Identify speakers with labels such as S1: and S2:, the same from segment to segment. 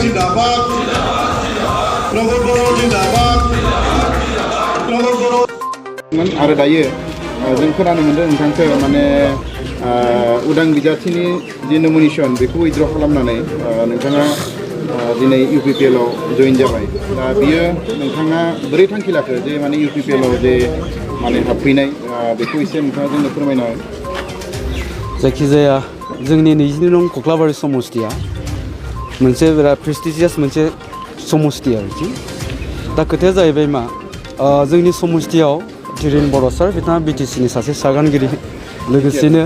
S1: जिंदाबाद प्रमोद बर' जिंदाबाद प्रमोद बर'
S2: आरो दायो जों खोनानो मोनदों नोंथांखौ माने उदां बिजाथिनि जि नमिनेशन बेखौ उइथड्र खालामनानै नोंथाङा दिनै UPPL आव जइन जाबाय दा बियो नोंथाङा बोरै थांखि लाखो जे माने UPPL आव जे माने हाबफैनाय बेखौ एसे नोंथाङा जोंनो फोरमायना हो
S3: जायखिजाया जोंनि 22 नं कक्लाबारि समस्तिया मोनसे बिराद प्रेस्टिजियास मोनसे समस्ति आरोखि दा खोथाया जाहैबाय मा जोंनि समस्तियाव धीरेन बर' सार बिथाङा BTC नि सासे सागानगिरि लोगोसेनो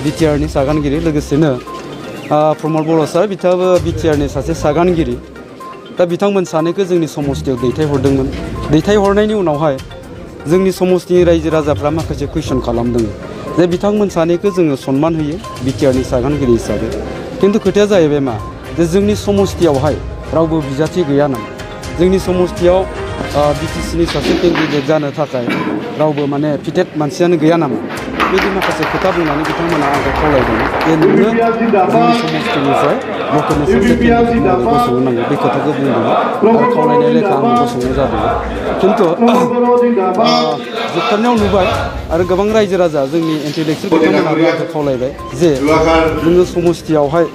S3: BTR नि सागानगिरि लोगोसेनो प्रमोद बर' सार बिथाङाबो BTR नि सासे सागानगिरि दा बिथांमोन सानैखौ जोंनि समस्तियाव दैथायहरदोंमोन दैथायहरनायनि उनावहाय जोंनि समस्तिनि रायजो राजाफ्रा माखासे कुइसन खालामदों जे बिथांमोन सानैखौ जोङो सन्मान होयो BTR नि सागानगिरि हिसाबै खिन्थु खोथाया जाहैबाय मा जे जोंनि समस्तियावहाय रावबो बिजाथि गैया नामा जोंनि समस्तियाव BTC नि सासे केन्डिडेट जानो थाखाय रावबो माने फिटेड मानसियानो गैया नामा बेबायदि माखासे खोथा बुंनानै बिथांमोना आंखौ खावलायदों जे नोंनो जोंनि समस्तिनिफ्राय लकेलनि सासे केन्डिडेट महरै गसंनांगौ बे खोथाखौ बुंदोंमोन आरो खावलायनाय लेखा आं गसंनाय जादों खिन्थु जोबथारनायाव नुबाय आरो गोबां रायजो राजा जोंनि इन्टेलेक्सुयेल बिथांमोनाबो आंखौ खावलायबाय जे जोङो समस्तियावहाय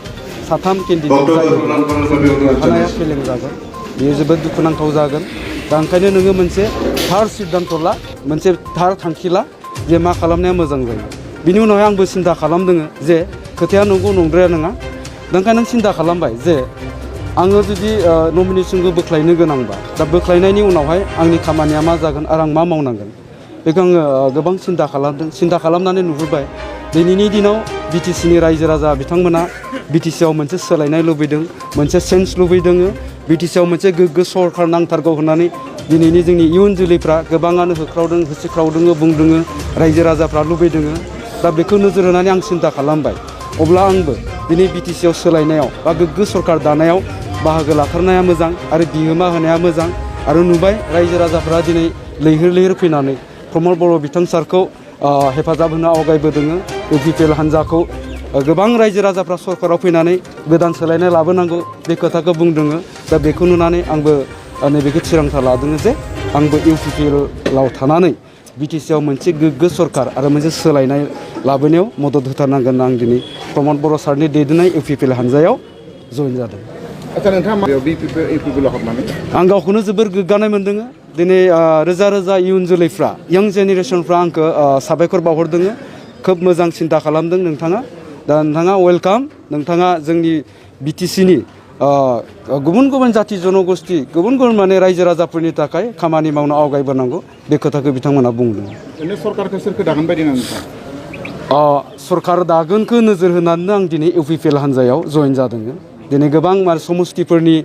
S3: साथाम केन्डिडेट जायोब्ला जोंनि देरहानाया फेलें जागोन बेयो जोबोद दुखुनांथाव जागोन दा ओंखायनो नोङो मोनसे थार सिद्धान्त ला मोनसे थार थांखि ला जे मा खालामनाया मोजां जायो बिनि उनावहाय आंबो सिन्था खालामदों जे खोथाया नंगौ नंद्राया नङा दा ओंखायनो नों सिन्था खालामबाय जे आङो जुदि नमिनेसनखौ बोख्लायनो गोनांबा दा बोख्लायनायनि उनावहाय आंनि खामानिया मा जागोन आरो आं मा मावनांगोन बेखौ आङो गोबां सिन्था खालामदों सिन्था खालामनानै नुहुरबाय दिनैनि दिनाव BTC नि रायजो राजा बिथांमोना BTC आव मोनसे सोलायनाय लुबैदों मोनसे चेन्ज लुबैदों BTC आव मोनसे गोग्गो सरकार नांथारगौ होननानै दिनैनि जोंनि इयुन जोलैफ्रा गोबाङानो होख्रावदों होसिख्रावदों बुंदों रायजो राजाफ्रा लुबैदों दा बेखौ नोजोर होनानै आं सिन्था खालामबाय अब्ला आंबो दिनै BTC आव सोलायनायाव बा गोग्गो सरकार दानायाव बाहागो लाथारनाया मोजां आरो बिहोमा होनाया मोजां आरो नुबाय रायजो राजाफ्रा दिनै लैहोर लैहोर फैनानै प्रमोद बर' बिथां सारखौ हेफाजाब होनो आवगायबोदों UPPL हान्जाखौ गोबां रायजो राजाफ्रा सरकाराव फैनानै गोदान सोलायनाय लाबोनांगौ बे खोथाखौ बुंदों दा बेखौ नुनानै आंबो नैबेखौ थिरांथा लादों जे आंबो UPPL आव थानानै BTC आव मोनसे गोग्गो सरकार आरो मोनसे सोलायनाय लाबोनायाव मदद होथारनांगोन आं दिनै प्रमोद बर' सारनि दैदेननाय UPPL हान्जायाव जइन जादों
S2: आচ্ছা नोंथाङा UPPL आव हाबनानै
S3: आं गावखौनो जोबोर गोग्गानाय मोन्दों दिनै रोजा रोजा इयुन जोलैफ्रा यां जेनेरेसनफ्रा आंखौ साबायखर बावहरदों खोब मोजां सिन्था खालामदों नोंथाङा दा नोंथाङा वेलकाम नोंथाङा जोंनि BTC नि गुबुन गुबुन जाथि जनगोष्ठी गुबुन गुबुन माने रायजो राजाफोरनि थाखाय खामानि मावनो आवगायबोनांगौ बे खोथाखौ बिथांमोना बुंदों
S2: सरकारखौ सोरखौ दागोन बायदि नोंथां
S3: सरकार दागोनखौ नोजोर होनानैनो आं दिनै UPPL हान्जायाव जइन जादों दिनै गोबां समस्तिफोरनि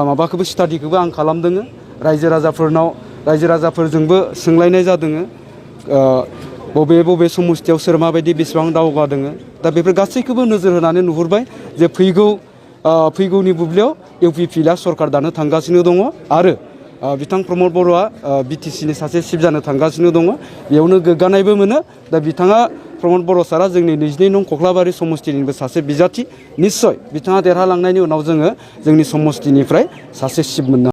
S3: माबाखौबो स्टाडिखौबो आं खालामदों रायजो राजाफोरजोंबो सोंलायनाय जादों बबे बबे समस्तियाव सोर माबायदि बेसेबां दावगादों दा बेफोर गासैखौबो नोजोर होनानै नुहुरबाय जे फैगौनि बुब्लियाव UPPL आ सरकार दानो थांगासिनो दङ आरो बिथां प्रमोद बर'आ BTC नि सासे चिफ जानो थांगासिनो दङ बेयावनो गोग्गानायबो मोनो दा बिथाङा प्रमोद बर' सारा जोंनि 22 नं कक्लाबारि समस्तिनिबो सासे बिजाथि निस्सय बिथाङा देरहालांनायनि उनाव जोङो जोंनि समस्तिनिफ्राय सासे चिफ मोननो